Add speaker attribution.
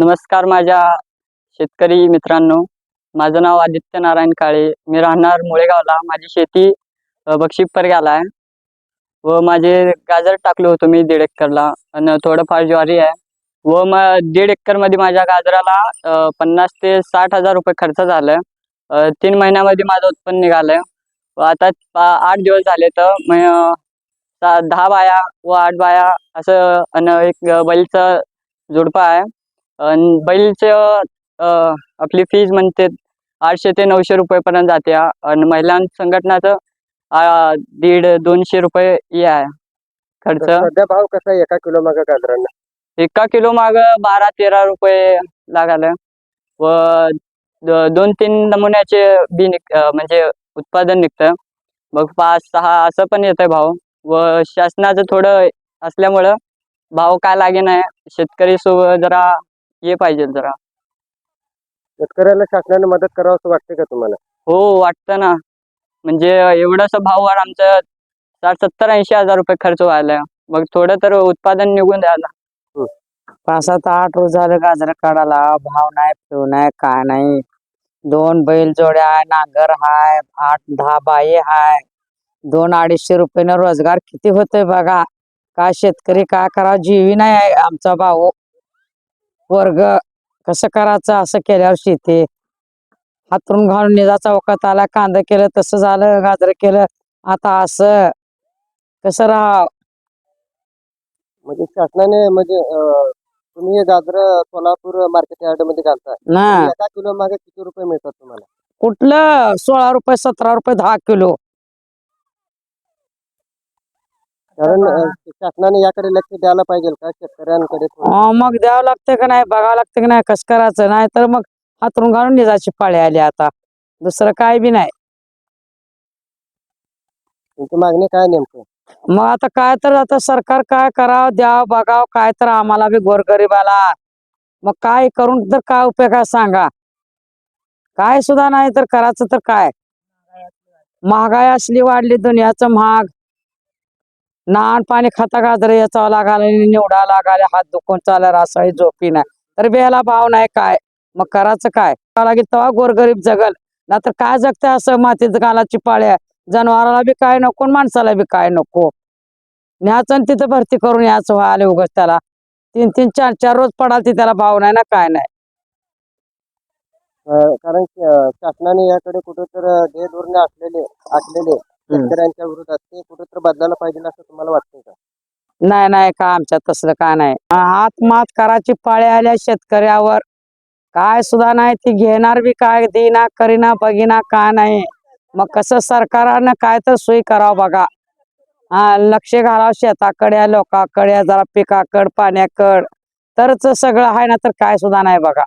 Speaker 1: नमस्कार माझ्या शेतकरी मित्रांनो. माझं नाव आदित्य नारायण काळे. मी राहणार मुळेगावला. माझी शेती बक्षी परग्याला आहे व माझे गाजर टाकलं होतं मी 1.5 एकरला आणि थोडंफार ज्वारी आहे व मग 1.5 एकरमध्ये माझ्या गाजराला 50 ते 60 हजार रुपये खर्च झाला. 3 महिन्यामध्ये माझं उत्पन्न निघालं व आता 8 दिवस झाले तर मग 10 बाया व 8 बाया असं आणि एक बैलचं जोडपं आहे. आणि बैलचे आपली फीज म्हणते 800 ते 900 रुपयेपर्यंत जाते आणि महिला संघटनाचं 150-200 रुपये हे आहे खर्च.
Speaker 2: सध्या भाव कसा आहे एका किलो मागे गाजरांना?
Speaker 1: 1 किलो माग 12-13 रुपये लागायला व 2-3 नमुन्याचे बी म्हणजे उत्पादन निघतं. मग 5-6 असं पण येतंय भाव व शासनाचं थोडं असल्यामुळं भाव काय लागे नाही. शेतकरी जरा हे पाहिजे जरा.
Speaker 2: शेतकऱ्याला शासनाने मदत करावं असं वाटतं का तुम्हाला?
Speaker 1: हो वाटतं ना. म्हणजे एवढंसं भाववाढ आमचं 60-70-80 हजार रुपये खर्च व्हायला. मग थोडं तर उत्पादन निघून द्यायला.
Speaker 3: 5-7-8 रोज झालं गाजर काढायला. भाव नाही, पिऊ नाही, काय नाही. 2 बैल जोड्या आहे, नांगर हाय, 8-10 बाई हाय. 200-250 रुपयानं रोजगार किती होतोय बघा. काय शेतकरी काय करावं जीवी नाही आहे आमचा भाऊ वर्ग. कसं करायचं असं केल्यावर शेती हातरून घालून निजाचा वखत आला. कांदा केलं तसं झालं, गाजर केलं आता असं कसं राहावं.
Speaker 2: म्हणजे शासनाने म्हणजे तुम्ही हे गाजर सोलापूर मार्केट यार्ड मध्ये घालता
Speaker 3: ना.
Speaker 2: एका किलो मागे किती रुपये मिळतात तुम्हाला?
Speaker 3: कुठलं 16 रुपये 17 रुपये 10 किलो.
Speaker 2: कारण शासनाने याकडे लक्ष द्यायला पाहिजे का शेतकऱ्यांकडे?
Speaker 3: मग द्यावं लागतं का नाही बघावं लागतं की नाही कसं करायचं. नाही तर मग हातरून घालून निजाची पाळी आली आता. दुसरं काय बी नाही.
Speaker 2: तुमची मागणी काय नेमकं?
Speaker 3: मग आता काय तर आता सरकार काय करावं द्यावं बघावं काय तर आम्हाला बी गोरगरीबाला. मग काय करून तर काय उपयोग आहे सांगा. काय सुद्धा नाही तर करायचं तर काय. महागाई असली वाढली दुनियाचं महाग. नान पाणी खाता गाजर याचा लागायला निवडा लागायला हात दुखून चालला रासाळी झोपी नाही तर बेला भाव नाही काय. मग करायचं काय लागेल तेव्हा गोरगरीब जगल. ना तर काय जगते असं मातीत घालाची पाळ्या. जनावराला बी काय नको माणसाला बी काय नको. न्याचं तिथं भरती करून याचं व्हायला उगाच त्याला 3-3 4-4 रोज पडाल ती त्याला भाव नाही ना काय नाही.
Speaker 2: कारण शासनाने याकडे कुठेतर ध्येयधोरणे असलेले शेतकऱ्यांच्या विरोधात ते कुठेतर बदलायला पाहिजे असं तुम्हाला वाटतं का?
Speaker 3: नाही नाही का आमच्यात तसलं काय नाही. आत्महत्या करायची पाळी आल्या शेतकऱ्यावर. काय सुद्धा नाही ती घेणार बी काय देईना करीना बघिना काय नाही. मग कसं सरकारनं काय तर सोयी करावं बघा. लक्ष घालावं शेताकडे लोकांकडे जरा पिकाकड पाण्याकड तरच सगळं आहे ना तर काय सुद्धा नाही बघा.